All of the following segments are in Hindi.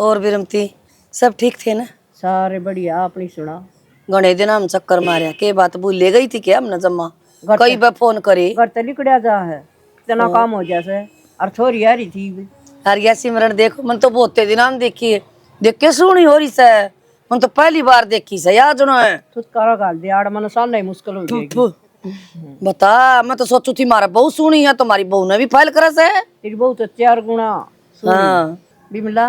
और बिरमती सब ठीक थे ना? सारे बढ़िया। अपनी सुना। घने दिन हम चक्कर मारे के बात भूले गई थी क्या हमने जम्मा कई बार फोन करे घर तो लिकड़िया जा है इतना काम हो जैसे और छोरी आ रही थी। अरे सिमरन देखो मन तो बहुत दिन हम देखी है देख के सुनी हो रही से मन तो पहली बार देखी से याद जो है छुटकारा गाल दे आड़ मन साल नहीं मुश्किल हो जाएगी। बता मैं तो सोचू थी मारा बहू सुनी है तुम्हारी बहू ने भी फाइल करा से तेरी बहू तो 4 गुना हाँ बिमला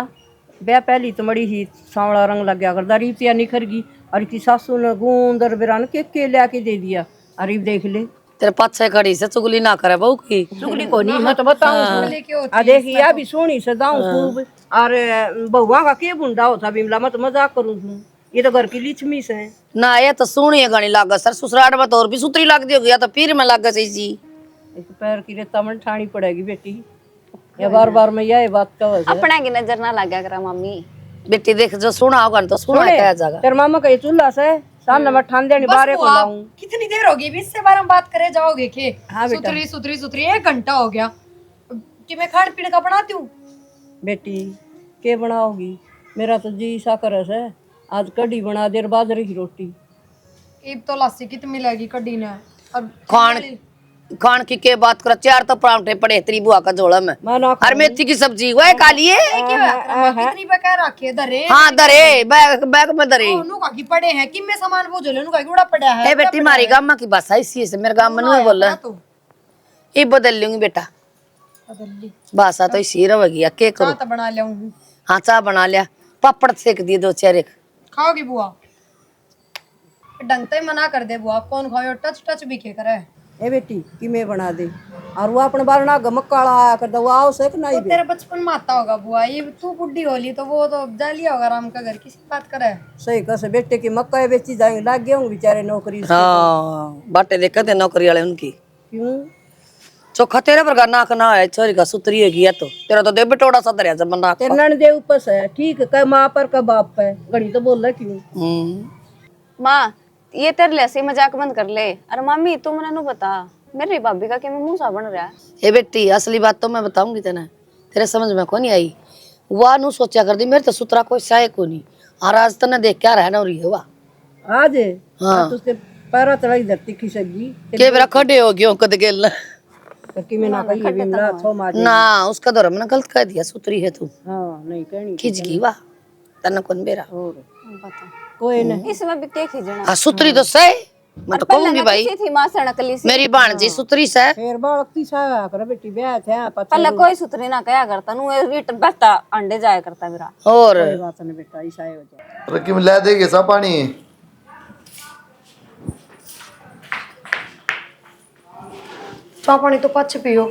ब्याह पहली तो मड़ी ही सांवला रंग लग गया करदा रीतिया निखर गई और की सासू ने गूंदर बिरान के लाके दे दिया। अरे देख ले तेरे पाछे खड़ी से चुगली ना करे बहू की चुगली को नहीं मैं तो बताऊं आ देख या भी सोनी सदाऊं खूब और बहुआ का के बुंदा होता बिमला मैं तो मजाक करूं ये तो घर की लिचमी से है ना ये तो सुनी गानी लागा सर ससुराल में तो और भी सुतरी लग दी होगी या तो फिर में लग गई जी इस पैर की रेता मन ठानी पड़ेगी बेटी या बार बार मैं यही बात कह अपना की नजर ना लगा करा मम्मी। बेटी देख जो सुना होगा तो सुना क्या जाएगा तेरे मामा का ये चूल्हा से सामने मैं ठान देनी बारे को लाऊं। कितनी देर होगी भी इससे बार हम बात करे जाओगे के हाँ बेटा। सुतरी सुतरी सुतरी 1 घंटा हो गया कि मैं खान पीने का बनाती हूँ। बेटी के बनाओगी मेरा तो जी सा करस है आज कढ़ी बना दे बाजरे की रोटी। एक तो लस्सी कितनी मिलेगी कड्डी ने और खान की के बात कर 4 तो परांठे पड़े तेरी बुआ का झोला में और मेथी की सब्जी वह काली है कितनी बका रखे दरे हाँ दरे बैग बैग में दरे नु का की पड़े हैं कि मैं सामान वो झोले नु का उड़ा पड़ा है। ए बेटी मारी गामा की भाषा इसी से मेरे गाम में नहीं बोल रहा ये बदल लूंगी बेटा भाषा तो इसी रहेगी के करो चाय बना लिया। हाँ चाय बना लिया पापड़ सेक दिए 2-4 खाओगी बुआ डंगते मना कर दे बुआ कौन खाओ टच टच भी के करे ए बेटी कि मैं बना दे और वो अपने बार ना गमक काला आया कर दो आओ से नहीं तो तेरा बचपन में आता होगा बुआ ये तू बुढ़ी होली तो वो तो जा लिया होगा राम का घर किसी बात करे सही कैसे बेटे की मक्का बेची जाएंगे लाग गए होंगे बेचारे नौकरी से। हाँ बाटे देखते हैं नौकरी वाले उनकी क्यों चोखा तेरे पर नाक ना है छोरी का सुतरी है गया तो तेरा तो दे बेटोड़ा सा दरिया जब नाक तेरे नन दे ऊपर है ठीक है माँ पर का बाप पे घड़ी तो बोल रहा क्यों माँ ये तेरे ले से मजाक बंद कर ले। अरे मम्मी तू मने नु बता मेरी भाभी का के मुंह सा बन रहा है। ए बेटी असली बात तो मैं बताऊंगी तेने तेरे समझ में को नहीं आई वाह नु सोचा कर दी मेरे तो सुतरा कोई साय को नहीं और आज तने देख क्या रहना हो रही है वाह आज हाँ तो उसके पैरा तलाई धरती खिसकी के बेरा खड़े हो गयो कद गेल कि मैं ना कही बिमला छो मार ना उसका दौर मैंने गलत कह दिया सुतरी है तू हां नहीं कहनी खिंच गई वाह तने कौन बेरा और बता कोई नहीं इसमें भी क्या खिजना हां सुतरी तो सही मैं तो कहूंगी भाई थी मां से नकली सी मेरी भांजी सुतरी से फिर बालकती सा कर बेटी ब्याह थे पता पहले कोई सुतरी ना कया करता नु रीट बता अंडे जाया करता मेरा और कोई बात नहीं बेटा ऐसा हो जाए रकी में ला देगे सा पानी चाय पानी तो पच पियो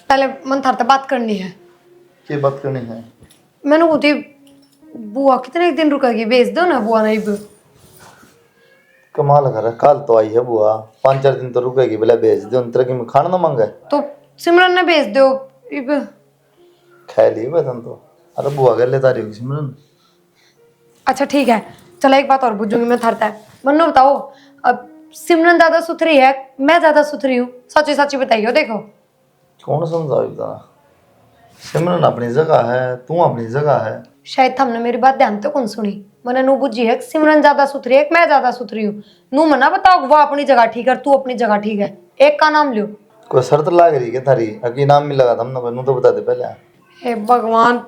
पहले मन थारते बात करनी है। क्या बात करनी है मैंने बोती बुआ कितने दिन रुकेगी भेज दो ना बुआ नहीं कमाल कर कल तो आई है बुआ 5-4 दिन तो रुकेगी बोला भेज दो अंतर की में खाना ना मांगे तो सिमरन ने भेज दो इब खा ली बतन तो अरे बुआ कर ले तारी सिमरन अच्छा ठीक है चलो एक बात और पूछूंगी मैं थारता है मन्नू बताओ अब सिमरन ज्यादा सुथरी है मैं ज्यादा सुथरी हूँ सच्ची सच्ची बताइयो देखो कौन समझाओ इतना सिमरन अपनी जगह है तू अपनी जगह है शायद हमने मेरी बात ध्यान तो कौन सुनी मैंने नू बुझी है सिमरन ज्यादा सुथरी है मैं ज्यादा सुथरी हूँ नू मना बताओ वो अपनी जगह ठीक है तू अपनी जगह ठीक है एक का नाम लियो कोई शर्त लाग रही है थारी अकी नाम मिला था हमने नू तो बता दे पहले हे भगवान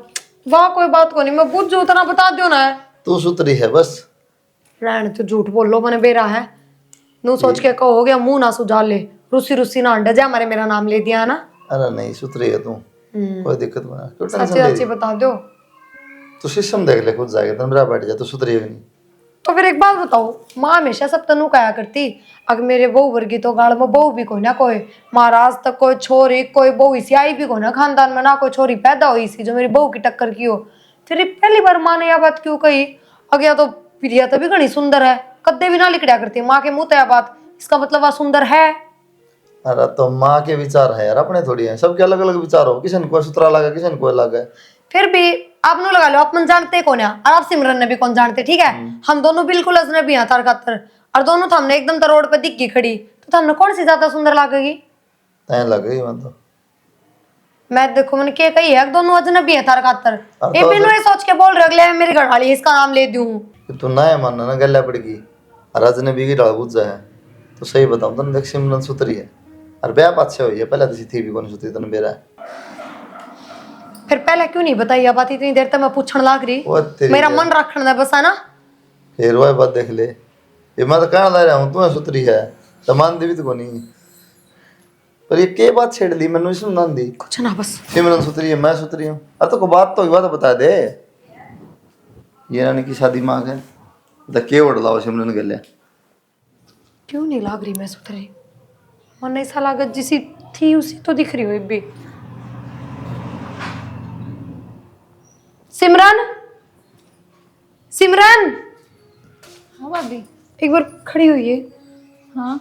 वाह कोई बात को नहीं मैं बुझ जो उतना बता दियो ना तू सुतरी है बस रहने तो झूठ बोल लो मैंने बेरा है नू सोच के कहो हो गया मुंह ना सुझा ले रुसी रुसी ना अंडा जा हमारे मेरा नाम ले दिया है ना अरे नहीं सुतरी है तू कोई दिक्कत नहीं क्यों टेंशन सच्ची ले सच्ची बता दो तू सिस्टम देख ले खुद जाएगा तन मेरा बैठ जा तू सुतरी है नहीं तो फिर एक बात बताओ माँ हमेशा सब तनु कहा करती अगर मेरे बहू वर्गी तो गाड़ में बहू भी कोई ना कोई महाराज तक कोई छोरी कोई बहू इसी आई भी कोई ना खानदान में ना कोई छोरी पैदा हुई सी जो मेरी बहू की टक्कर की हो फिर पहली बार माँ ने यह बात क्यों कही अगया तो प्रिया तो भी घनी सुंदर है कद्दे भी ना लिखड़ा करती माँ के मुंह तया बात इसका मतलब वह सुंदर है। अरे तो माँ के विचार है यार अपने थोड़ी है सबके अलग अलग विचार हो किसी को सुतरा लगा किसी को अलग है फिर भी आप नो लगा लो अपन जानते कौन है और आप सिमरन ने भी कौन जानते ठीक है हम दोनों बिल्कुल अजनबी हैं तार खातर और दोनों तो हमने एकदम तो रोड पे दिख गई खड़ी तो हमने कौन सी ज्यादा सुंदर लगेगी तय लग गई मैं तो मैं देखो मैंने क्या कही है दोनों अजनबी है तार खातर अब ये तो बिनु ये सोच के बोल रहे अगले मेरी घर वाली इसका नाम ले दूं कि तू ना है मानना ना गल्ला पड़गी और अजनबी की डाल बुझ है तो सही बताऊं तने देख सिमरन सुतरी है और ब्याह पाछे हुई है पहले तो थी भी कौन सुतरी तने बेरा फिर पहले क्यों नहीं बताई ये बात इतनी देर तक मैं पूछने लाग वो रही तेरी मेरा है। मन रखने दे बस है ना फिर वह बात देख ले ये मैं तो कहना ला रहा हूँ तू सुतरी है तो मान दी भी तो नहीं पर ये के बात छेड़ ली मैंने इसमें मान दी कुछ ना बस सिमरन सुतरी है मैं सुतरी हूँ अरे तो को बात तो बता दे ये रानी की शादी मांग है तो के उड़ लाओ सिमरन के लिए क्यों नहीं लाग रही मैं सुथरी मन ऐसा लागत जिसी थी उसी तो दिख रही हूँ भी सिमरन सिमरन हाँ भाभी। एक बार खड़ी हुई है हाँ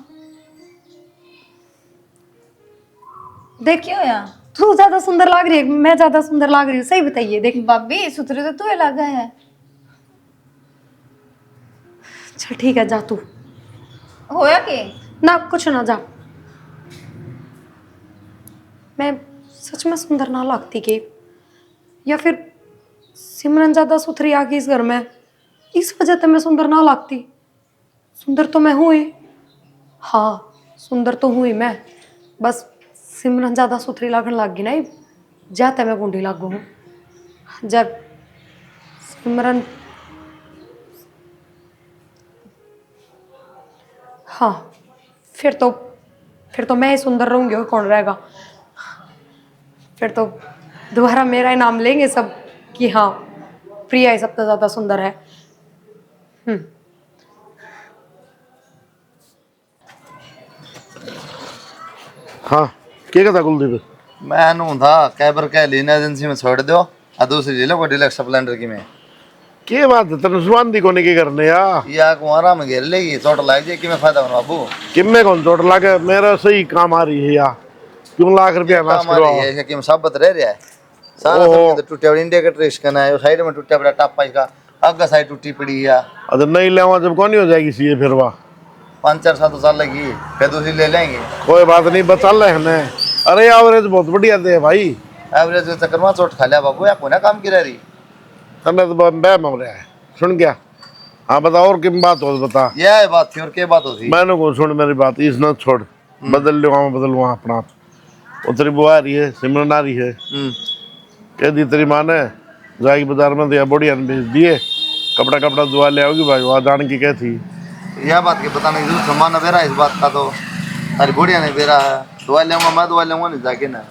देखियो यार तू ज्यादा सुंदर लग रही है मैं ज्यादा सुंदर लग रही हूँ सही बताइए देख भाभी सुथरे तो तू लगा है। चल ठीक है जा तू होया के ना कुछ ना जा मैं सच में सुंदर ना लगती के या फिर सिमरन ज्यादा सुथरी आ गई इस घर में इस वजह से मैं सुंदर ना लगती सुंदर तो मैं हूँ ही हाँ सुंदर तो हूँ ही मैं बस सिमरन ज्यादा सुथरी लगन लग गई ना जाते मैं गुंडी लागू हूँ जब सिमरन हाँ फिर तो मैं ही सुंदर रहूंगी और कौन रहेगा फिर तो दोबारा मेरा ही नाम लेंगे सब कि हाँ प्रिया ही सबसे ज्यादा सुंदर है हाँ क्या कहता कुलदीप मैं नू था कैबर कह लीना एजेंसी में छोड़ दो और दूसरी ले लो कोई डिलक्स स्प्लेंडर की में क्या बात है तेरे जुबान दी कोने के करने या ये आग वहां में घेर लेगी चोट लग जाए कि मैं फायदा बना बाबू किम्मे कौन चोट लागे मेरा सही काम आ रही है या क्यों लाख रुपया नाश हमारी करवा है कि हम साबित रह रहा है सारा सब तो टूटे हुए इंडिकेटर इसका ना है साइड में टूटा पड़ा टॉप पाइप का आगे साइड टूटी पड़ी है अरे नहीं लेवा जब कौन हो जाएगी सी फिर वाह 5-4 साल लगी फिर दूसरी ले लेंगे कोई बात नहीं बचा ले हमें अरे एवरेज बहुत बढ़िया दे भाई एवरेज के चक्कर में चोट खा लिया बाबू या कोई ना काम की रह रही तने तो बह मर रहा है सुन क्या हाँ बता और किम बात हो बता यह बात थी और क्या बात होती मैंने को सुन मेरी बात इस ना छोड़ बदल लूँगा अपना आप वो तेरी बुआ आ रही है सिमरन आ रही है कह दी तेरी माँ ने जाएगी बाजार में दिया बढ़िया भेज दिए कपड़ा दुआ ले आओगी भाई वहाँ जान की क्या थी यह बात के बताने की जरूरत सामान बेरा इस बात का तो अरे बुढ़िया नहीं बेरा है दवा लेऊंगा मैं दवा लेऊंगा नहीं जाके ना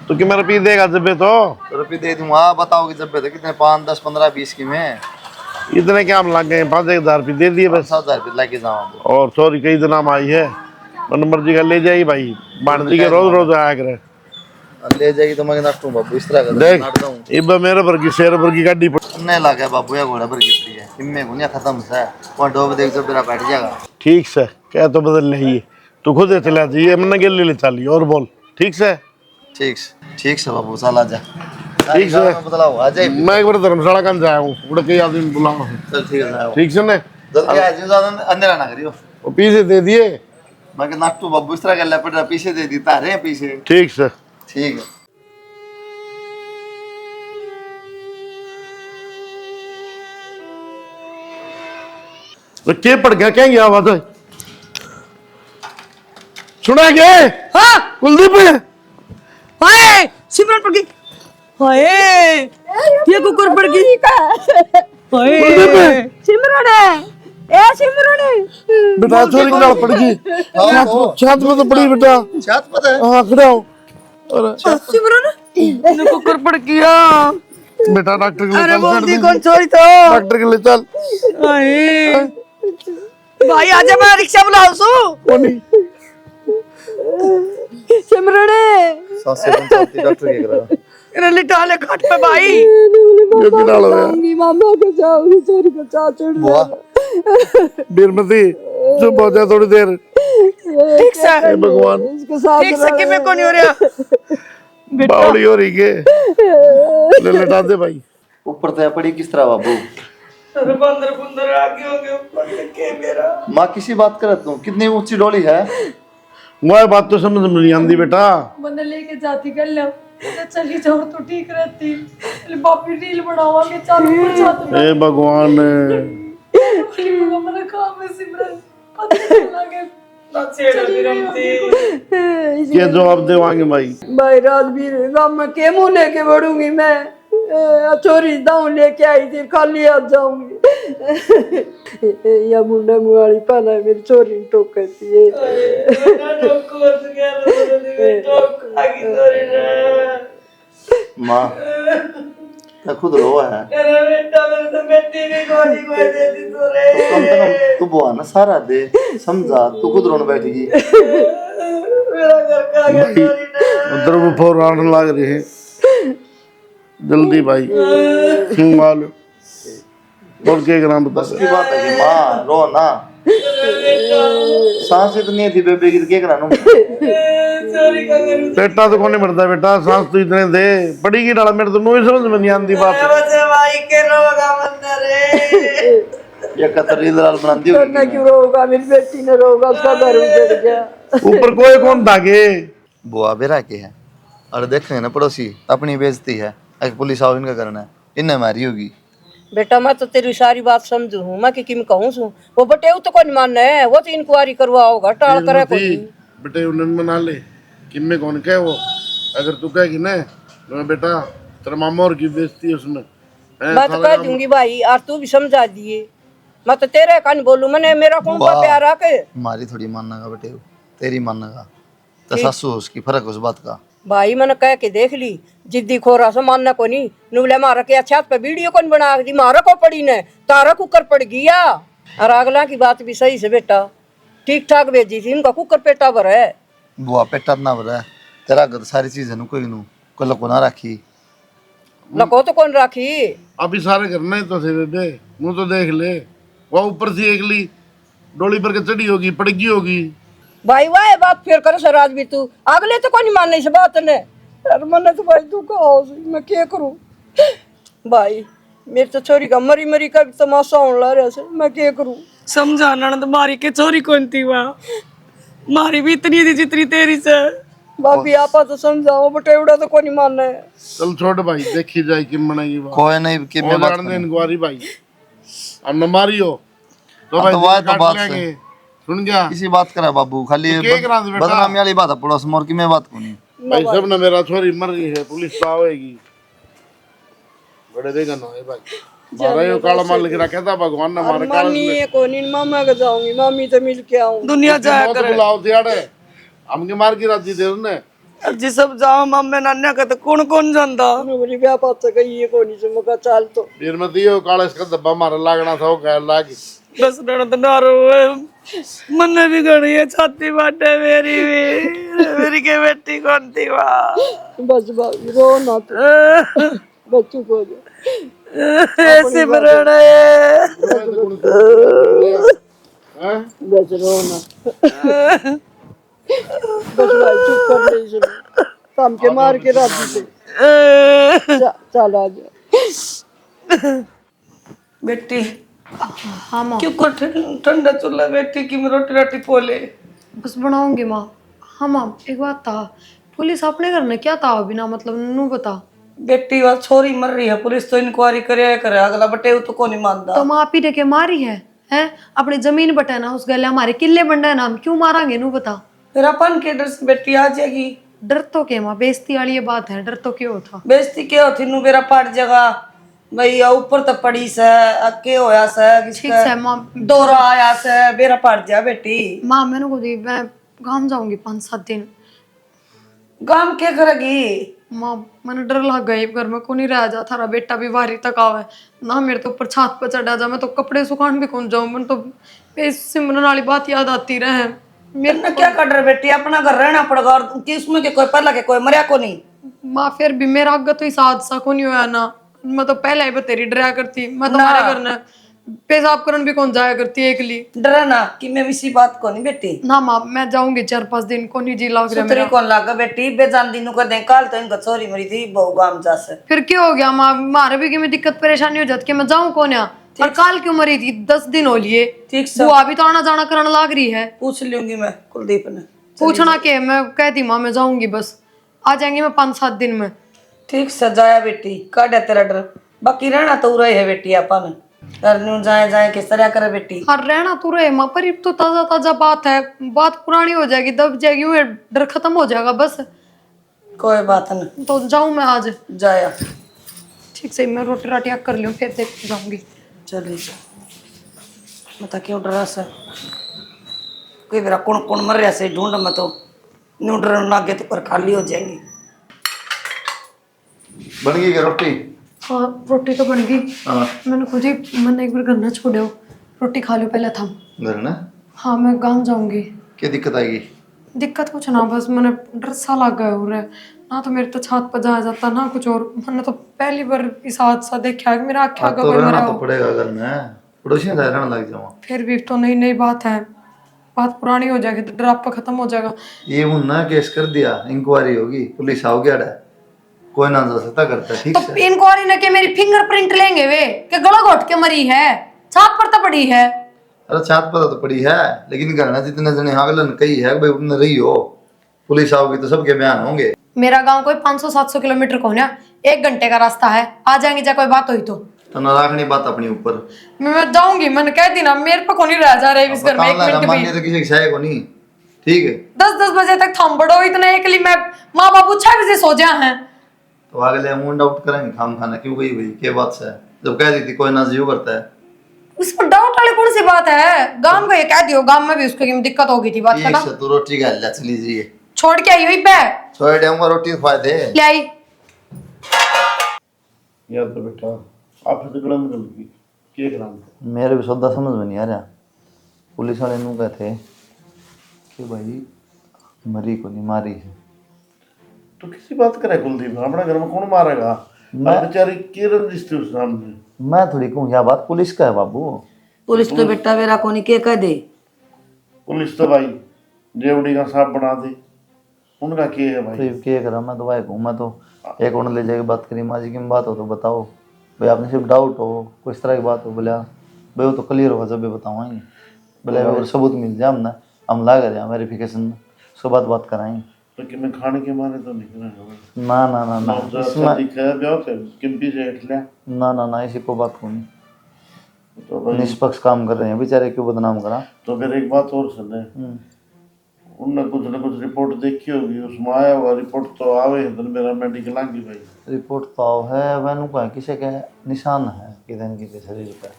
तो कि मेरा पी देगा जब तो रुपये दे दूंगा बताओगे जब तो कितने 5, 10, 15, 20 की में इतने क्या हम लग गए 5,000 रुपये दे दिए बस 7,000 रुपये लेके जाऊँ और सॉरी कई दिन हम आई है मन मर्जी का ले जाएगी भाई बांटी के रोज आया करे ले जाएगी तो मैं नाटू बाबू इस तरह का देख नाट दूं इब मेरे पर की शेर पर की गाड़ी नहीं लगा बाबू या घोड़ा पर कितनी है इनमें गुनिया खत्म से वहाँ डोब देख तो मेरा बैठ जाएगा ठीक से क्या तो बदल नहीं तू खुद चला जाइए मैंने गेल ले चली और बोल ठीक से ठीक से बाबू चल आजा ठीक से बदलाओ आ जाए मैं एक बार धर्मशाला कन जाया हूँ उड़ के आदमी बुलाओ चल ठीक है ठीक से ने जल्दी आ जाओ ज्यादा अंधेरा ना करियो वो पीछे दे दिए मैं कि नाटू बाबू इस तरह का लेपट पीछे दे दी तारे पीछे ठीक से ठीक है तो के पड़ गया क्या आवाज है सुना के हाँ कुलदीप हाय सिमरन पड़ गई हाय ये कुकुर पड़ गई हाय सिमरन है ए सिमरन है बेटा चोरी की नाल पड़ गई छत में तो पड़ी बेटा छत पता है हाँ खड़ा हो अरे सिमरन ने कुकुर पड़ गया बेटा डॉक्टर के लिए अरे चल बोलती कौन चोरी तो डॉक्टर के लिए चल हाय भाई आजा मैं रिक्शा बुलाऊं सो कोनी सिमरन सासे पंचायती डॉक्टर के करा रली टाले खाट पे भाई ये भी डालो यार मामा को जाओ चोरी को छोड़ बुआ बीरमती चुप हो जा थोड़ी देर ठीक से हे भगवान ठीक से कि मैं कौन हो रहा बावड़ी हो रही के ले लटा दे भाई ऊपर तो पड़ी किस तरह बाबू अरे बंदर बंदर आगे हो गए ऊपर के मेरा माँ किसी बात करत तू कितनी ऊंची डोली है मैं बात तो समझ में नहीं आंदी बेटा बंदर लेके जाती कर लो चली जाओ तो ठीक रहती। बापी रील बनावांगे चालू पर छात्र हे भगवान मेरा काम है सिमरन पता नहीं लगे क्या जवाब देवांगे भाई? भाई राजवीर गाँव में के मुंह लेके बढ़ूंगी मैं? चोरी दाऊ लेके आई थी, खाली हाथ जाऊंगी। या मुंडा मुआड़ी पहला मेरी चोरी टोकती है। माँ मैं खुद रो है तो कम से कम तू बुआ ना सारा दे समझा, तू खुद रोने बैठेगी। उधर वो फोन आने लग रहे हैं, जल्दी भाई मालूम और क्या नाम बता। बस की बात है कि माँ रो ना, सांस इतनी थी बेबे की, क्या करा पेटा तो कौन मरता बेटा, सांस तो इतने दे पड़ी की डाला, मेरे तो नहीं समझ में नहीं आती बात। ये कतरी दलाल बनाती होगी करना क्यों रोगा? मेरी बेटी ने रोगा, उसका घर उजड़ गया। ऊपर कोई कौन था के? बुआ बेरा के है और देखेंगे ना पड़ोसी अपनी बेइज्जती है, एक पुलिस आओ इनका करना है, इनने मारी होगी। बेटा मैं तो तेरी सारी बात समझू हूँ, मैं किम कहूँ सू वो बटे तो कौन मानना है, वो तो इंक्वायरी करवाओगा, टाल करे कोई। बेटे उन्हें मना ले कि मैं कौन कहे वो, अगर तू कहेगी ना तो मैं बेटा तेरा मामा और की बेइज्जती है उसमें। मैं तो कह दूंगी भाई, और तू भी समझा दिए, मैं तो तेरे कान बोलूं, मैंने मेरा कौन सा प्यारा के मारी थोड़ी मानना का बेटे, तेरी मानना का तो सासू हो उसकी, फर्क उस बात का। भाई मैंने कह के देख ली, जिद्दी खोरा से मानना को नहीं नुबले मारा के अच्छा पे वीडियो कौन बना दी, मारा को पड़ी ने तारा कुकर पड़ गया। और अगला की बात भी सही से बेटा, ठीक ठाक भेजी थी, इनका कुकर पेटा भर है। बुआ पेटा ना भरा है तेरा घर, सारी चीज है कोई लको ना राखी। लको तो कौन राखी? अभी सारे करना ही तो थे बेबे, मुँह तो देख ले, वो ऊपर से एकली डोली पर के चढ़ी होगी, पड़गी होगी। भाई वाह बात फिर करे सर आज भी तू, अगले तो कौन मानने इस बात ने। यार मन तो भाई तू कहो मैं क्या करूं भाई, मेरी तो छोरी का मरी मरी का भी तमाशा होने लग रहा है, मैं क्या करूं? समझाना तो मारी के चोरी कौन थी वहाँ, मारी भी इतनी थी जितनी तेरी से। भाभी आपा तो समझाओ, बटेवड़ा तो कौन मानना है। चल छोड़ भाई, देखी जाए कि बनाएगी बात, कोई नहीं कि मैं बात इंक्वायरी भाई, अब न मारी हो तो भाई तो वह तो काट बात लेंगे। सुन गया, किसी बात करा बाबू, खाली क्या करा दे बेटा? बदनामी वाली बात है पड़ोस मोर की, मैं बात को नहीं भाई सब ना मेरा छोरी मर रही है, पुलिस तो आवेगी, बड़े देगा ना भाई, मारा यो काला माल लिख रखा था भगवान ने, मारा काला मामी है कौन, इन मामा का जाऊंगी, मामी से मिल के आऊं। दुनिया जाया करे बुलाओ दियाड़े हमके मार की राजी दे उन्हें। जी सब जाओ मम्मे नान्या का तो कौन कौन जानता। मेरी व्यापार से कही है कौन से मका चाल तो फिर मत यो काला इसका डब्बा मारा लागना था, वो कह लागी बस डर तो ना रो, मन भी गड़ी है छाती बाटे मेरी भी, मेरी के बेटी कौन थी वहाँ। बस भाभी रो ना तो बच्चों को ऐसे मरण है, बस रो ना, बस भाई चुप कर ले, सुनो काम के मार के राजी से चल आ जा। बेटी हाँ माँ क्यों को ठंडा चूल्हा बेटी की रोटी रोटी पोले बस बनाऊंगी माँ। हाँ माँ एक बात था, पुलिस अपने घर में क्या था बिना मतलब नू बता। बेटी वह छोरी मर रही है, पुलिस तो इंक्वायरी करे करे, अगला बटे तो कौन नहीं मानता। तो माँ आप ही ने के मारी है हैं? अपनी जमीन बटे ना उस गले हमारे किले बंडे ना, हम क्यों मारांगे नू बता। फिर अपन के डर से बेटी आ जाएगी। डर तो के माँ, बेइज्जती वाली ये बात है, डर तो क्यों था। बेइज्जती क्या होती नु बेरा पाट जगह भाई, ऊपर तो पड़ी से के होया से ठीक है माँ, दौरा आया से बेरा पाट जा बेटी। माँ मैंने को दी, मैं गाँव जाऊंगी 5-7 दिन। गांव क्या करेगी माँ मैंने डर लग गई, घर में कौन ही रह जा, थारा बेटा भी बाहरी तक आवे ना, मेरे तो ऊपर छत पर चढ़ा जा, मैं तो कपड़े सुखान भी कौन जाऊं। मैं तो सिमरन वाली बात याद आती रहे मेरे में क्या कर रहे बेटी, अपना घर रहना पड़ेगा, और किसमें के कोई पहला के कोई मरिया को नहीं। माँ फिर भी मेरा आगे तो इस हादसा को नहीं हुआ ना, मैं तो पहले ही बतेरी डरा करती, मैं तुम्हारे घर में पेशाब करन भी कौन जाया करती एकली। डरना कि मैं इसी बात को नहीं बेटी। ना माँ मैं जाऊंगी 4-5 दिन, को नहीं जी लग रहा सुतरी मेरा। कौन लागा बेटी, बेजान दिनों का दे काल तो इनका चोरी मरी थी बहु गांव जा से। फिर क्यों हो गया माँ, मारे भी कि मैं दिक्कत परेशानी हो जाती कि मैं जाऊँ कौन यहाँ, और काल क्यों मरी थी 10 दिन हो लिए। ठीक से बुआ भी तो आना जाना करने लाग रही है। पूछ लूंगी मैं कुलदीप ने। पूछना के मैं कहती माँ मैं जाऊंगी बस, आ जाएंगी मैं 5-7 दिन में। ठीक सजाया बेटी, काढ़े तेरा डर, बाकी रहना तो रहे है बेटी अपन घर न्यू जाए जाए किस तरह करे बेटी। हाँ रहना तू रहे माँ, पर ये तो ताजा ताजा बात है, बात पुरानी हो जाएगी, दब जाएगी, वो डर खत्म हो जाएगा बस। कोई बात नहीं, तो जाऊं मैं आज? जाया। ठीक से मैं रोटी राटी कर लूँ फिर देख जाऊंगी। चलिए बता क्यों डरा से, कोई मेरा कौन कौन मर रहा से ढूंढ मैं तो न्यू डरन लग गए तो पर खाली हो जाएंगी। बन गई क्या रोटी? हाँ रोटी तो बन गई। हाँ मैंने खुद ही मैंने एक बार घर ना छोड़ो, रोटी खा लो पहले थम। घर ना हाँ मैं गाँव जाऊंगी। क्या दिक्कत आएगी? दिक्कत कुछ ना, बस मैंने डर सा लग गया हो रहा है ना, तो मेरे तो छत पर जाया जाता ना कुछ और। मैंने तो पहली बार इस हादसा देखा है कि मेरा आख्या अब का तो कोई मरा रहना तो हो। पड़ेगा घर में, पड़ोसियों का रहना लग जाऊँ। फिर भी तो नई नई बात है, बात पुरानी हो जाएगी तो डर आपका खत्म हो जाएगा। ये मुन्ना केस कर दिया, इंक्वायरी होगी, पुलिस आओ गया, कोई ना जा सकता करता। ठीक तो है इंक्वायरी ने के मेरी फिंगरप्रिंट लेंगे वे कि गला घोट के मरी है, छाप पर तो पड़ी है। अरे छात पता तो पड़ी है, लेकिन घर में जितने जने हागलन कही है भाई उतने रही हो, पुलिस आओगी तो सबके बयान होंगे। मेरा गांव कोई 500-700 किलोमीटर को ना, 1 घंटे का रास्ता है, आ जाएंगे चाहे कोई बात हुई तो ना रखनी बात अपने ऊपर। मैं जाऊंगी, मैंने कह दी ना, मेरे पे को नहीं रह जा रहे इस घर में 1 मिनट मानने भी। तो किसी क्षय को नहीं, ठीक है? 10-10 बजे तक थम पड़ो इतने एक लिए, मैं माँ बाबू 6 बजे सो जा हैं। तो अगले मूड आउट करेंगे खाम खाना, क्यों गई भाई क्या बात से? जब कह दी थी कोई ना जीव करता है। उसमें डाउट वाली कौन सी बात है? गांव का ये कह दियो, गांव में भी उसको दिक्कत हो गई थी बात का ठीक ना। से तू रोटी खा ले, चली जाइए। छोड़ के आई हुई पे छोड़ दूंगा, रोटी खवा दे। ले आई। यार तो बेटा आप तो गलत गल की क्या करांगे। मेरे भी सौदा समझ में नहीं आ रहा। पुलिस वाले नू कहते कि भाई मरी को नहीं मारी है। तो किसी बात करे कुलदीप, अपना घर में कौन मारेगा? मैं- बेचारी किरण रिश्ते उस सामने। मैं थोड़ी कहूँ, यह बात पुलिस का है बाबू। पुलिस तो बेटा मेरा को नहीं के कह दे, पुलिस तो भाई जेवड़ी का सांप बना दे, उनका क्या है भाई? तो क्या करा मैं तो भाई कहूँ, मैं तो एक और ले जाके बात करी, माँ जी की बात हो तो बताओ भाई, आपने सिर्फ डाउट हो कोई इस तरह की बात हो, बोले भाई वो तो क्लियर होगा जब भी बताऊँगी, बोले और सबूत मिल जाए हमने, हम ला कर वेरिफिकेशन में उसके बाद बात कराएंगे। तो कि मैं खाने के मारे तो नहीं करेंगे ना ना ना ना इसमें ना ना ना ऐसी कोई बात को नहीं, तो भाई निष्पक्ष काम कर रहे हैं, बेचारे क्यों बदनाम करा। तो फिर एक बात और सुने, उनने कुछ ना कुछ रिपोर्ट देखी होगी, उसमें आया हुआ रिपोर्ट तो आवे है तो मेरा मेडिकल आएंगी भाई। रिपोर्ट तो आओ है, वैनू का किसे के निशान है किधर की शरीर पे,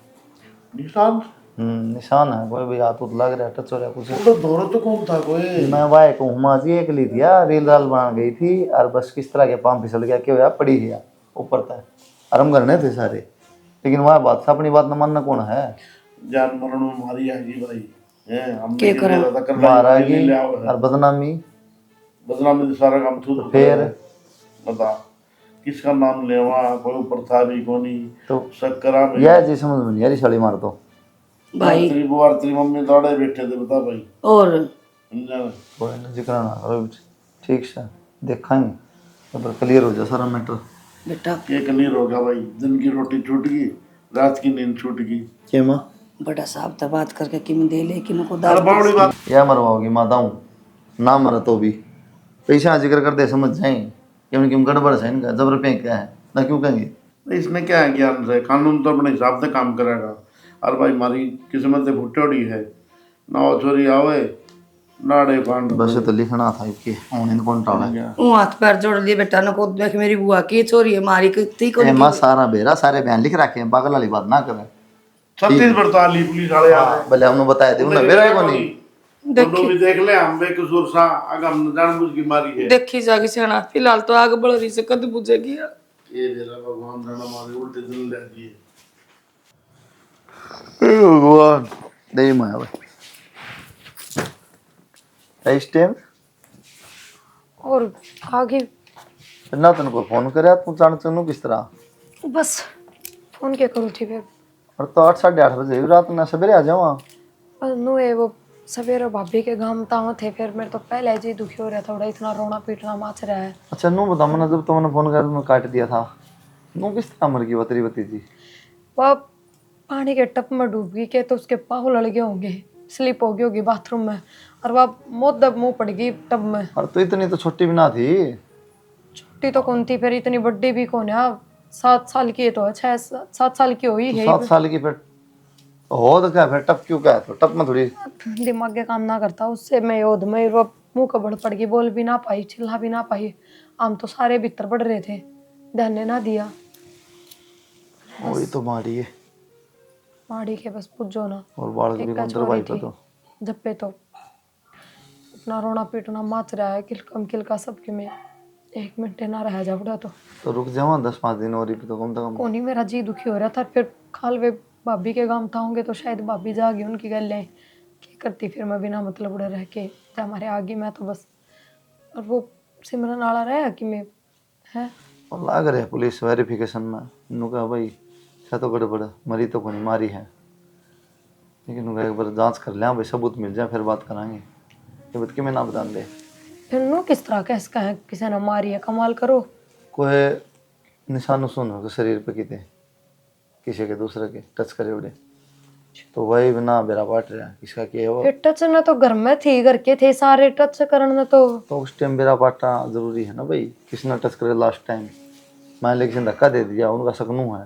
निशान निशान है, कोई भी हाथ उत लग रहा है, टच हो रहा है कुछ। तो दौरे तो कौन था कोई? मैं वाई को हुमा जी एक ली दिया, रील राल बना गई थी और बस किस तरह के पाँव फिसल गया, क्यों यार पड़ी गया ऊपर तक, आराम करने थे सारे, लेकिन वह बात से अपनी बात न मानना कौन है। जान मरण में मारी आएगी भाई, हैं हम क्या करा? मारा की और बदनामी, बदनामी सारा काम थू तो फिर बता किसका नाम लेवा, कोई ऊपर था भी कोनी तो शक्करा में यह चीज समझ में नहीं आ रही, साली मार तो भाई तेरी बुआ तेरी मम्मी दौड़े बैठे थे, बता भाई और समझा? कोई ना जिक्र ना करो, ठीक से देखेंगे तो पर क्लियर हो जाए सारा मैटर। बेटा ये क्लियर होगा भाई, दिन की रोटी छूट गई, रात की नींद छूट गई। क्या माँ बड़ा साहब तो बात करके कि मैं दे ले कि मैं को अरे दाल बड़ी बात या मरवाओगी माता हूँ ना मरा तो भी पैसा जिक्र कर दे समझ जाए कि क्यों गड़बड़ है इनका, जबर पे क्या है ना, क्यों कहेंगे इसमें क्या है ज्ञान से, कानून तो अपने हिसाब से काम करेगा। और भाई हमारी किस्मत से फुटोड़ी है ना, वो छोरी आवे नाड़े कांड बस तो लिखना था कि ऑनलाइन कौन टाला वो हाथ पैर जोड़ लिए बेटा न को देख मेरी बुआ की चोरी है मारी कितनी को ए माँ सारा बेरा सारे बयान लिख रखे हैं, पागल वाली बात ना करें। छत्तीसगढ़ तो आली पुलिस वाले आ रहे हैं। भले हमने बताया थे उन्हें बेरा को नहीं दोनों भी देख ले, हम बेकसूर सा अगर हम जानबूझ की मारी है। देखी जागी सेना फिलहाल तो आगे बढ़ रही से कद बुझेगी यार। ये मेरा भगवान जाना हमारे उल्टे दिल ले दिए। भगवान नहीं माया भाई इस टाइम और आगे ना तेन को फोन करे तू जान चनू किस तरह, बस फोन क्या करूँ थी फिर, और तो 8-8:30 बजे रात में सवेरे आ जाऊँ। पर नो है वो सवेरे भाभी के गांव ताव थे, फिर मेरे तो पहले जी दुखी हो रहा था, थोड़ा इतना रोना पीटना मच रहा है। अच्छा नू बता मैंने जब तुमने फोन कर मैं काट दिया था, नू किस तरह मर गई बतरी भतीजी? वह पानी के टप में डूब गई के, तो उसके पाँव लड़ गए होंगे, स्लिप हो गई होगी बाथरूम में, और वह मौत दब मुँह पड़ गई टब में। और तो इतनी तो छोटी भी ना थी, छोटी तो कौन थी फिर, इतनी बड़ी भी कौन है। 7 साल की है तो 6-7 साल की हुई है। 7 साल की फिर हो तो क्या, फिर टप क्यों क्या है, तो टप में थोड़ी दिमाग के काम ना करता उससे, मैं योद में वो मुंह कबड़ पड़ गई, बोल भी ना पाई, चिल्ला भी ना पाई। हम तो सारे भीतर पड़ रहे थे, ध्यान ने ना दिया। वही तो मारी है। माड़ी के बस पूछो ना। और बालक भी एक का अंदर छोरी भाई पे थी, तो जब पे तो इतना रोना पीटना मच रहा है, किलकम किलका सबके में। 1 मिनट ना रह जा बुढ़ा तो रुक जाओ 10-5 दिन और ही तो कम से कम। कोनी मेरा जी दुखी हो रहा था। फिर खाल वे भाभी के गांव था होंगे तो शायद भाभी जागी उनकी गल क्या करती फिर मैं बिना मतलब उड़े रह के हमारे आगे। मैं तो बस, और वो सिमरन आला रहा कि मैं है और लाग रहे पुलिस वेरिफिकेशन में, नु कहा भाई क्या तो गड़बड़ मरी तो कोनी मारी है, लेकिन उनका एक बार जांच कर लिया भाई, सबूत मिल जाए फिर बात करांगे। ये बत के मैं ना बता दे फिर नो किस तरह का इसका है, किसी ने मारी है कमाल करो। कोई निशान सुन हो शरीर पे किते किसी के दूसरे के टच करे उड़े तो वही बिना बेरा पाट रहा किसका क्या वो। फिर टच न तो घर में थे, घर के थे सारे, टच करना तो उस टाइम बेरा पाटा जरूरी है ना भाई, किसने टच करे लास्ट टाइम, मान ले किसी ने धक्का दे दिया उनका सकनू है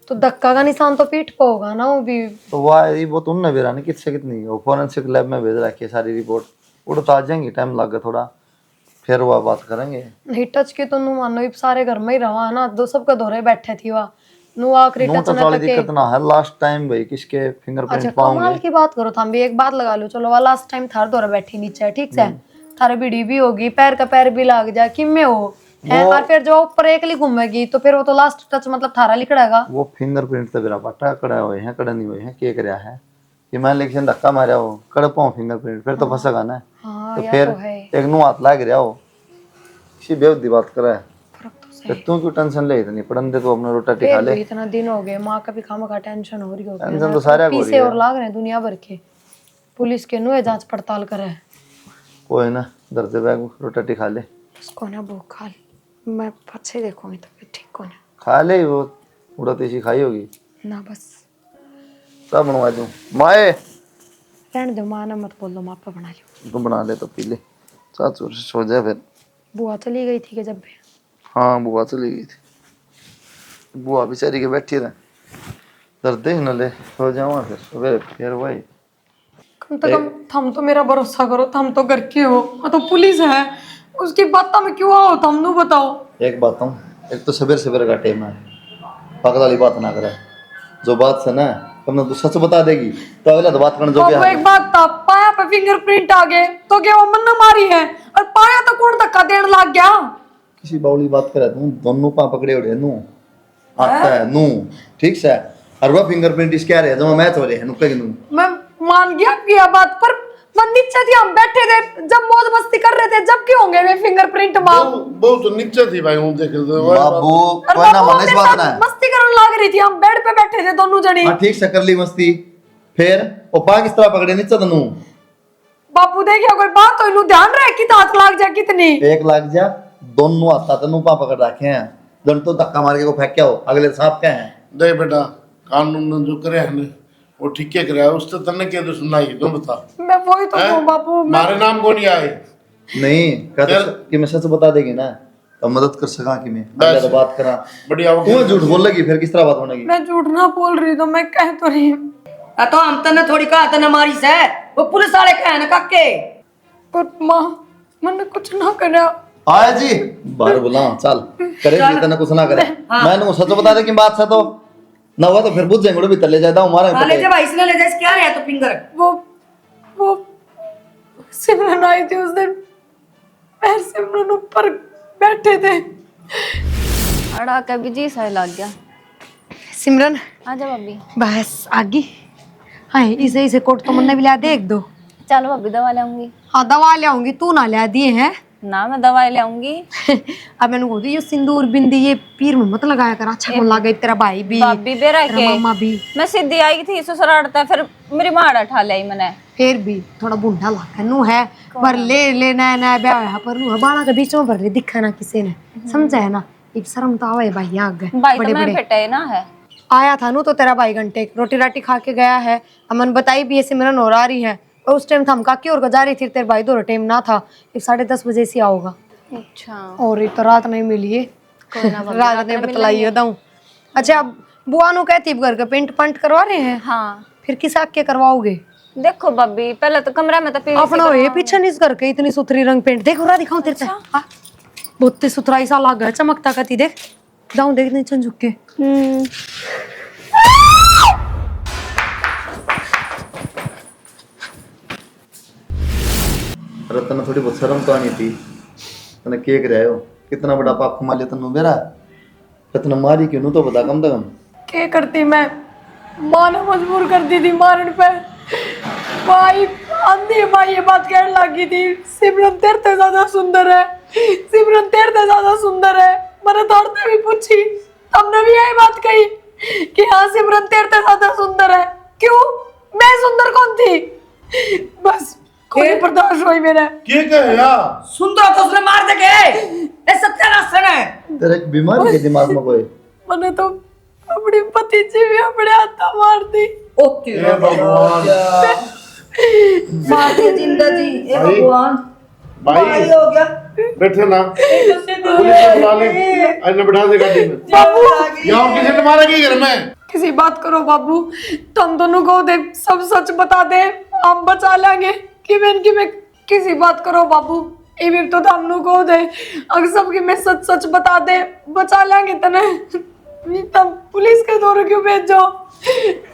तो धक्का का निशान तो पीठ पे होगा ना वो भी। तो वो तो उनने बेरा नहीं किससे कितनी वो फोरेंसिक लैब में भेज रखी है सारी रिपोर्ट, वो तो आ जाएंगी, टाइम लग थोड़ा, फिर वह बात करेंगे। नहीं टच के तो नु मानो सारे घर में ही रहा है ना, दो सबका दौरे बैठे थी वहाँ नु आखिरी नो टच तो न वाली तके। दिक्कत ना है लास्ट टाइम भाई किसके फिंगरप्रिंट अच्छा पाऊंगे। कमाल की बात करो, थाम भी एक बात लगा लो, चलो वाला लास्ट टाइम थार दौरा बैठी नीचे है, ठीक है, थारे बीड़ी भी होगी, पैर का पैर भी लग जा कि में हो है, और फिर जो ऊपर एकली घूमेगी तो फिर वो तो लास्ट टच मतलब थारा लिखड़ेगा। वो फिंगरप्रिंट तो बेरा पाटा कड़ा हुए हैं कड़ा नहीं हुए हैं के करया है कि मान ले किसी ने धक्का मारा हो कड़ पाऊं फिंगरप्रिंट फिर तो फंसेगा ना। हाँ तो या फिर तो है, एक नु हाथ लाग रहा हो किसी बेवदी बात करे फर्क तो तो सही। तू क्यों टेंशन ले इतनी पढ़न दे तो अपना रोटा टिका फिर ले। भी इतना दिन हो गए, माँ का भी खामा का टेंशन हो रही होगी टेंशन ना, तो सारे को हो रही पीछे है। और लाग रहे हैं दुनिया भर के, पुलिस के नु जांच पड़ताल करे। कोई ना दर्द बैग रोटा टिका ले उसको ना भूख खा ली, मैं पछे देखूंगी तो फिर ठीक को ना खा ले वो उड़ा तेजी खाई होगी ना बस सब बनवा दूं माए रहने दो, माँ ने मत बोल दो, माँ पे बना लियो। तू बना ले तो पी ले साथ से सो जाए फिर। बुआ चली गई थी कि जब भी हाँ बुआ चली गई थी, बुआ बेचारी के बैठी रहे दर्द न ले सो जाऊँ फिर वही कम से कम थम तो मेरा भरोसा करो, थम तो घर के हो, तो पुलिस है उसकी बात में क्यों आओ, थम नु बताओ। एक बात हूँ, एक तो सवेर सवेर का टाइम है, पागल वाली बात ना करे, जो बात से ना तुमने तो सच बता देगी तो अगला तो बात करने जो अब एक बात था, पाया पे फिंगरप्रिंट आ गए तो क्या वो मन मारी है, और पाया तो कौन धक्का देने लग गया। किसी बावली बात करे तुम दोनों पा पकड़े उड़े नू आता है नू ठीक से, और वह फिंगरप्रिंट इसके आ रहे जो मैच हो रहे हैं नुक्के नू। मैं मान गया आपकी यह बात, पर मन नीचे थी, हम बैठे थे जब मौज मस्ती कर रहे थे, जब क्यों होंगे वे फिंगरप्रिंट मार। वो तो नीचे थी भाई हूं देख बाबू और कोई ना बाबू मन इस मेरे बात साथ ना है। मस्ती करने लग रही थी, हम बेड पे बैठे थे दोनों जने। हाँ ठीक से कर ली मस्ती, फिर वो पा किस तरह पकड़े नीचे तनु बापू देखिए कोई बात हो इनु ध्यान रहे कि हाथ लाग जा कितनी। एक लाख जा दोनों हाथ तनु पा पकड़ रखे हैं, दोनों तो धक्का मार के को फेंक क्या हो अगले सांप क्या है। देख बेटा कानून ने जो करे है वो ठीक है कराया उससे तन्ने क्या तो सुनाई तुम बता मैं वही तो कहूं बापू, मारे नाम को नहीं आए नहीं कहते कि मैं सच बता देगी ना तो मदद कर सका कि मैं अगले तो बात करा बढ़िया हो तू झूठ बोल लगी फिर किस तरह बात होनेगी। मैं झूठ ना बोल रही तो मैं कह तो रही हूं। तो हम तने थोड़ी कहा तने मारी से वो पुलिस वाले कहे ना काके पर माँ मैंने कुछ ना करा। आया जी बाहर बुला चल करे जी तने कुछ ना करे मैंने सच बता दे कि बात से तो ना हुआ तो फिर बुझ जाएंगे भी तले जाता हूं मारा ले जा भाई इसने ले जा इस क्या रहा तो फिंगर वो सिमरन आई थी उस दिन, पैर सिमरन ऊपर बैठे थे। अड़ा कभी जी सही लग गया। सिमरन आजा भाभी। बस आगे हाँ इसे इसे कोट तो मन्ने भी ला दे एक दो। चलो भाभी दवा ले आऊंगी। हाँ दवा ले आऊंगी, तू ना ला दिए हैं ना मैं दवाई ले आऊंगी। अब मैंने बोल दी ये सिंदूर बिंदी ये पीर में मत लगाया कर, अच्छा कौन लगा तेरा भाई भी भाभी बेरा तेरा के मामा भी। मैं सीधी आई थी ससुरालता फिर मेरी माड़ा ठा लाई मैंने। फिर भी थोड़ा बुढ़ा लाखा नू है पर ले ना ब्याह पर नू बाला के बीच में भर ले दिखा ना किसी ने, समझा है ना, एक शर्म तो आवे भाई आगे भाई तो बड़े मैं बड़े बेटा ना है। आया था नू तो तेरा भाई घंटे रोटी राटी खा के गया है, अमन बताई भी है सिमरन और आ रही है, और उस टाइम थमका के और जा रही थी तेरे भाई दो टाइम ना था, 10:30 बजे से आओगा अच्छा और तो रात नहीं मिली है रात ने बतलाई बताऊं। अच्छा अब बुआ नु कहती घर के पेंट पंट करवा रहे हैं, हाँ फिर किस आग के करवाओगे? देखो भाभी पहले तो कमरा में तो पीली अपना ये पीछे नहीं घर के इतनी सुथरी रंग पेंट देखो रा दिखाऊं तेरे से। हाँ, बहुत सुथराई सा लग है चमकता करती देख जाऊं देख नहीं झुक के। रतन थोड़ी बहुत शर्म तो आनी थी, तने केक रहे हो कितना बड़ा पाप कमा लिया तनु मेरा। रतन मारी क्यों नु तो बता कम से कम। क्या करती मैं, माँ ने मजबूर कर दी थी मारने पे। भाई अंधी माँ ये बात कहने लगी थी सिमरन तेरे से ज्यादा सुंदर है, सिमरन तेरे से ज्यादा सुंदर है। मैंने दौड़ते भी पूछी, हमने भी यही बात कही कि हाँ सिमरन तेरे से ज्यादा सुंदर है। क्यों, मैं सुंदर कौन थी? बस कोई बर्दाश्त हुई मेरा। के कहे या सुनता तो उसने मार दे के ए सत्यानाश है। तेरे एक बीमारी के दिमाग में कोई। मैंने तो अपनी भतीजी भी अपने हाथ मार दी। ओ तेरा भगवान मार दे जिंदा जी, ए भगवान। भाई हो गया बैठे ना, पुलिस को बुला ले, अन्य बैठा दे गाड़ी में। बाबू यहाँ किसी ने मारा की घर में? किसी बात करो बाबू, तुम दोनों को दे सब सच बता दे, हम बचा लेंगे। कि मैं किसी बात करो बाबू, ये भी तो हमनु को दे, अगर सबकी मैं सच सच बता दे बचा लेंगे तने। तब पुलिस के दौरे क्यों भेजो?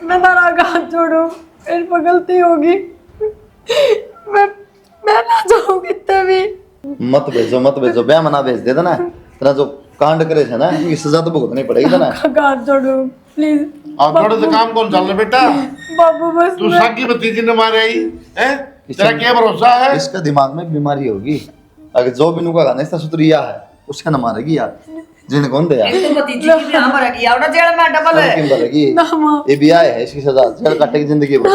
मैं तारा हाथ जोड़ू, मेरे पर गलती होगी, मैं ना जाऊँ कितने भी। मत भेजो ब्याह मना भेज दे ना। तेरा जो कांड करे है ना इसकी सजा तो भुगतनी पड़ेगी ना। हाथ जोड़ू प्लीज अब थोड़े से काम कौन चल रहा बेटा? बाबू, बस तू साकी भतीजी ने मारे आई है, तेरा क्या भरोसा है? इसका दिमाग में बीमारी होगी। अगर जो बिनु का गाना इसका सुतरिया है उसका न मारेगी यार। जिन कौन दे यार तो भतीजी की यहाँ पर गया और जेल में डबल है। किन भरेगी? ना माँ, ये भी आए है इसकी सजा जेल काटे की जिंदगी भर।